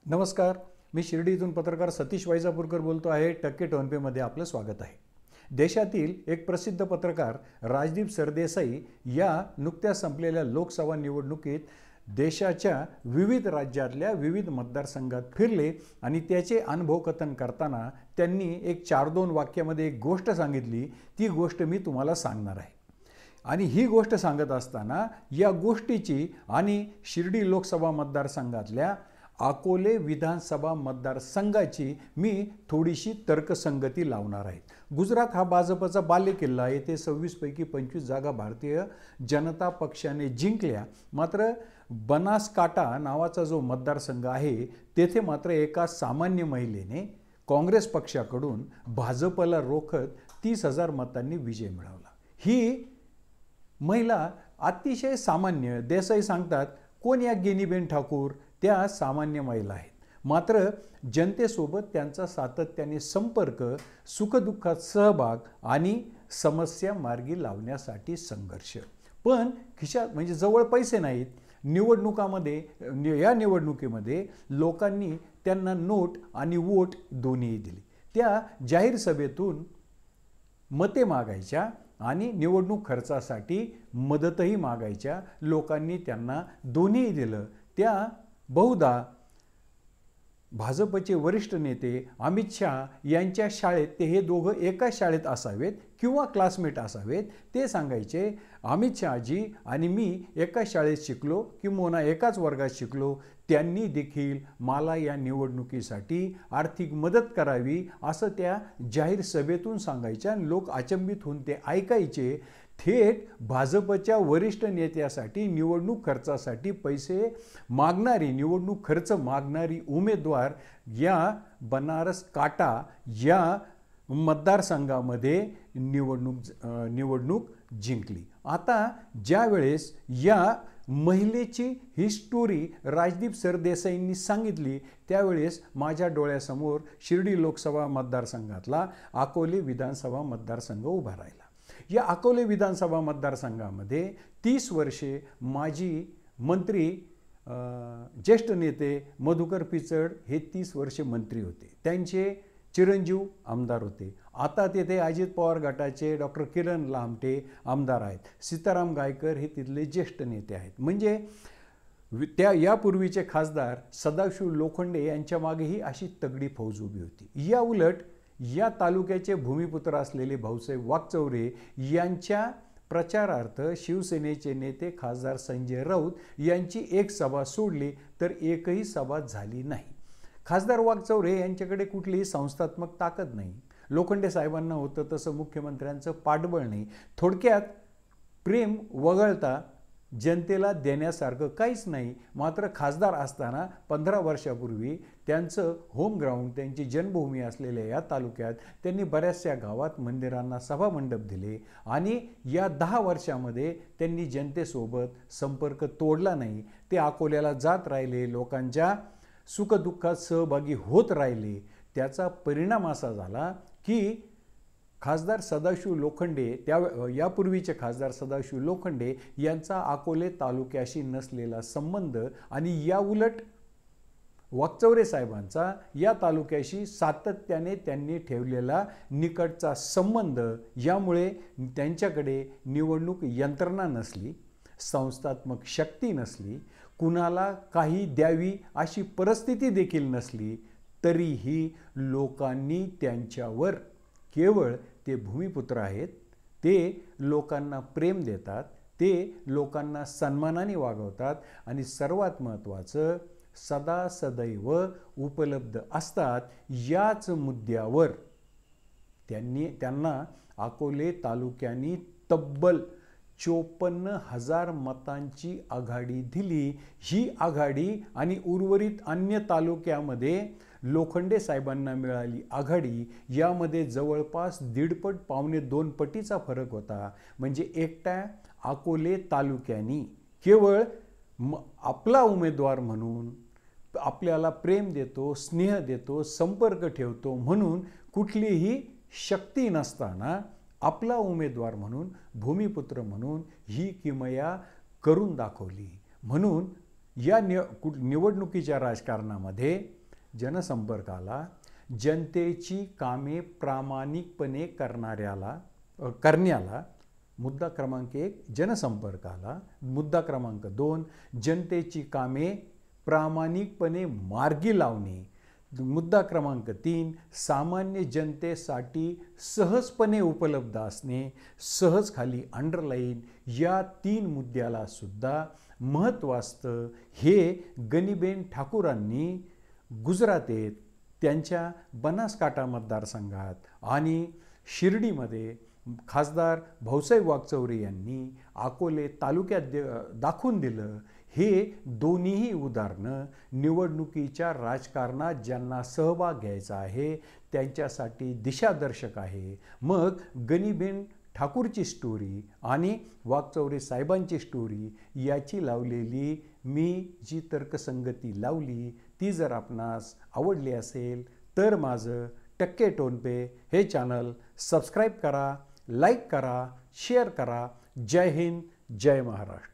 नमस्कार. मी शिर्डीतून पत्रकार सतीश वैजापूरकर बोलतो आहे. टक्के टोनपेमध्ये आपलं स्वागत आहे. देशातील एक प्रसिद्ध पत्रकार राजदीप सरदेसाई या नुकत्याच संपलेल्या लोकसभा निवडणुकीत देशाच्या विविध राज्यातल्या विविध मतदारसंघात फिरले आणि त्याचे अनुभव कथन करताना त्यांनी एक 4-2 वाक्यामध्ये एक गोष्ट सांगितली. ती गोष्ट मी तुम्हाला सांगणार आहे. आणि ही गोष्ट सांगत असताना या गोष्टीची आणि शिर्डी लोकसभा मतदारसंघातल्या अकोले विधानसभा मतदारसंघाची मी थोडीशी तर्कसंगती लावणार आहे. गुजरात हा भाजपचा बालेकिल्ला आहे. ते 26 पैकी 25 जागा भारतीय जनता पक्षाने जिंकल्या. मात्र बनासकांठा नावाचा जो मतदारसंघ आहे तेथे मात्र एका सामान्य महिलेने काँग्रेस पक्षाकडून भाजपला रोखत 30,000 मतांनी विजय मिळवला. ही महिला अतिशय सामान्य, देसाई सांगतात कोण या गेनीबेन ठाकूर, त्या सामान्य महिला आहेत. मात्र जनतेसोबत त्यांचा सातत्याने संपर्क, सुखदुःखात सहभाग आणि समस्या मार्गी लावण्यासाठी संघर्ष. पण खिशात म्हणजे जवळ पैसे नाहीत. या निवडणुकीमध्ये लोकांनी त्यांना नोट आणि वोट दोन्ही दिले. त्या जाहीर सभेतून मते मागायच्या आणि निवडणूक खर्चासाठी मदतही मागायच्या. लोकांनी त्यांना दोन्ही दिलं. त्या बहुधा भाजपचे वरिष्ठ नेते अमित शहा यांच्या शाळेत, ते हे दोघं एकाच शाळेत असावेत किंवा क्लासमेट असावेत, ते सांगायचे अमित शहाजी आणि मी एकाच शाळेत शिकलो किंवा एकाच वर्गात शिकलो, त्यांनी देखील मला या निवडणुकीसाठी आर्थिक मदत करावी असं त्या जाहीर सभेतून सांगायच्या. लोक अचंबित होऊन ते ऐकायचे. थेट भाजपच्या वरिष्ठ नेत्यासाठी निवडणूक खर्चासाठी पैसे मागणारी, निवडणूक खर्च मागणारी उमेदवार या बनासकांठा या मतदारसंघामध्ये निवडणूक जिंकली. आता ज्या वेळेस या महिलेची ही स्टोरी राजदीप सरदेसाईंनी सांगितली त्यावेळेस माझ्या डोळ्यासमोर शिर्डी लोकसभा मतदारसंघातला अकोले विधानसभा मतदारसंघ उभा राहिला. या अकोले विधानसभा मतदारसंघामध्ये 30 वर्षे माजी मंत्री, ज्येष्ठ नेते मधुकर पिचड हे 30 वर्षे मंत्री होते. त्यांचे चिरंजीव आमदार होते. आता तेथे अजित पवार गटाचे डॉक्टर किरण लामटे आमदार आहेत. सीताराम गायकर हे तिथले ज्येष्ठ नेते आहेत. म्हणजे यापूर्वीचे खासदार सदाशिव लोखंडे यांच्या मागेही अशी तगडी फौज उभी होती. या उलट या तालुक्याचे भूमिपुत्र असलेले भाऊसाहेब वाकचौरे यांच्या प्रचारार्थ शिवसेनेचे नेते खासदार संजय राऊत यांची एक सभा सोडली तर एकही सभा झाली नाही. खासदार वाकचौरे यांच्याकडे कुठलीही संस्थात्मक ताकद नाही. लोखंडे साहेबांना होतं तसं मुख्यमंत्र्यांचं पाठबळ नाही. थोडक्यात प्रेम वगळता जनतेला देण्यासारखं काहीच नाही. मात्र खासदार असताना 15 वर्षापूर्वी त्यांचं होम ग्राउंड, त्यांची जन्मभूमी असलेल्या या तालुक्यात त्यांनी बऱ्याचशा गावात मंदिरांना सभामंडप दिले आणि या 10 वर्षामध्ये त्यांनी जनतेसोबत संपर्क तोडला नाही. ते अकोल्याला जात राहिले, लोकांच्या सुखदुःखात सहभागी होत राहिले. त्याचा परिणाम असा झाला की खासदार सदाशिव लोखंडे, यापूर्वीचे खासदार सदाशिव लोखंडे यांचा अकोले तालुक्याशी नसलेला संबंध आणि या उलट वाकचौरे साहेबांचा या तालुक्याशी सातत्याने त्यांनी ठेवलेला निकटचा संबंध, यामुळे त्यांच्याकडे निवडणूक यंत्रणा नसली, संस्थात्मक शक्ती नसली, कुणाला काही द्यावी अशी परिस्थिती देखील नसली, तरीही लोकांनी त्यांच्यावर, केवळ ते भूमिपुत्र आहेत, ते लोकांना प्रेम देतात, ते लोकांना सन्मानाने वागवतात आणि सर्वात महत्त्वाचं सदा सदैव उपलब्ध असतात. याच मुद्द्यावर त्यांना अकोले तालुक्याने तब्बल 54,000 मतांची आघाडी दिली. ही आघाडी आणि उर्वरित अन्य तालुक्यामध्ये लोखंडे साहेबांना मिळाली आघाडी, यामध्ये जवळपास 1.5 पावणे 2 पटीचा फरक होता. म्हणजे एकट्या अकोले तालुक्याने केवळ आपला उमेदवार म्हणून, आपल्याला प्रेम देतो, स्नेह देतो, संपर्क ठेवतो म्हणून कुठलीही शक्ती नसताना आपला उमेदवार म्हणून, भूमिपुत्र म्हणून ही किमया करून दाखवली. म्हणून या निवडणुकीच्या राजकारणामध्ये जनसंपर्काला, जनतेची कामे प्रामाणिकपणे करण्याला मुद्दा क्रमांक 1 जनसंपर्काला, मुद्दा क्रमांक 2 जनतेची कामे प्रामाणिकपणे मार्गी लावणे, मुद्दा क्रमांक 3 सामान्य जनतेसाठी सहजपणे उपलब्ध असणे, सहज खाली अंडरलाईन, या 3 मुद्द्याला सुद्धा महत्त्व असतं. हे गनिबेन ठाकूरांनी गुजरातेत त्यांच्या बनासकांठा मतदारसंघात आणि शिर्डीमध्ये खासदार भाऊसाहेब वागचौरे यांनी अकोले तालुक्यात दाखवून दिलं. हे दोन्हीही उदाहरणं निवडणुकीच्या राजकारणात ज्यांना सहभाग घ्यायचा आहे त्यांच्यासाठी दिशादर्शक आहे. मग गनिबेन ठाकूरची स्टोरी आणि वागचौरे साहेबांची स्टोरी याची लावलेली मी जी तर्कसंगती लावली ती जर आपणास आवडली असेल तर माझं टक्के टोनपे हे चॅनल सबस्क्राईब करा, लाईक करा, शेअर करा. जय हिंद, जय महाराष्ट्र.